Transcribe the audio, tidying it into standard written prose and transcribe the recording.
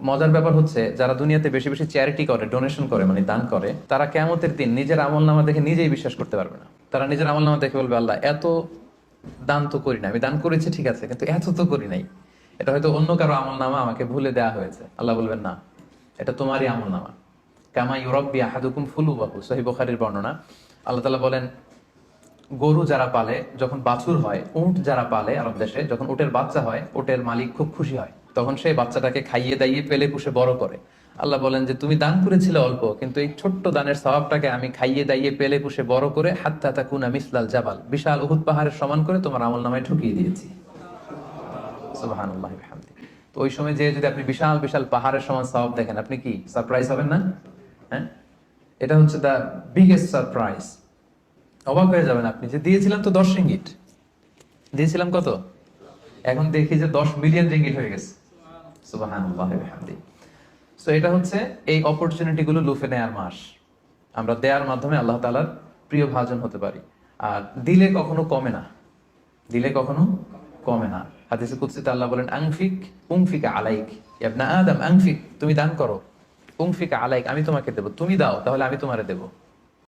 মজার ব্যাপার হচ্ছে যারা দুনিয়াতে বেশি বেশি চ্যারিটি করে, ডোনেশন করে, মানে দান করে, তারা কিয়ামতের দিন নিজের আমলনামা দেখে নিজেই বিশ্বাস করতে পারবে না। তারা নিজের আমলনামা দেখে বলবে, আল্লাহ এত দান তো করি না, আমি দান করেছি ঠিক আছে, কিন্তু এত তো করি নাই, এটা হয়তো অন্য কারো আমলনামা, আমাকে ভুলে দেওয়া হয়েছে। আল্লাহ বলবেন না, এটা তোমারই আমলনামা। কামা ইউরাব্বি আহাদুকুম ফুলুবাহু, সহিহ বুখারীর বর্ণনা। আল্লাহ তাআলা বলেন, গরু যারা পালে যখন বাছুর হয়, উট যারা পালে আরব দেশে যখন উটের বাচ্চা হয়, উটের মালিক খুব খুশি হয়, তখন সেই বাচ্চাটাকে খাইয়ে দাইয়ে পেলে পুষে বড় করে। আল্লাহ বলেন যে তুমি দান করেছিলে অল্প, কিন্তু এই ছোট্ট দানের সওয়াবটাকে আমি খাইয়ে দাইয়ে পেলে পুষে বড় করে হাত্তা তাকুনা মিসলাল জাবাল, বিশাল উহুদ পাহাড়ের সমান করে তোমার আমলনামায় ঢুকিয়ে দিয়েছি। সুবহানাল্লাহি ওয়া বিহামদিহি। তো ওই সময় যে যদি আপনি বিশাল বিশাল পাহাড়ের সমান সওয়াব দেখেন, আপনি কি সারপ্রাইজ হবেন না? হ্যাঁ, এটা হচ্ছে দ্য বিগেস্ট সারপ্রাইজ। অবাক হয়ে যাবেন আপনি যে দিয়েছিলাম তো 10 রিঙ্গিট, দিয়েছিলাম কত, এখন দেখি যে 10 মিলিয়ন রিঙ্গিট হয়ে গেছে। সুবহানাল্লাহ ওয়া বিহামদিহি। সো এটা হচ্ছে এই অপরচুনিটি গুলো লুফে নেয়ার মাস। আমরা দেওয়ার মাধ্যমে আল্লাহ তাআলার প্রিয় ভাজন হতে পারি। আর দিলে কখনো কমে না, দিলে কখনো কমে না। হাদিসে কুদসিতে আল্লাহ বলেন, আনফিক উনফিকা আলাইক, ইয়া ইবনা আদম আনফিক, তুমি দান করো, উনফিকা আলাইক, আমি তোমাকে দেব, তুমি দাও তাহলে আমি তোমারে দেব।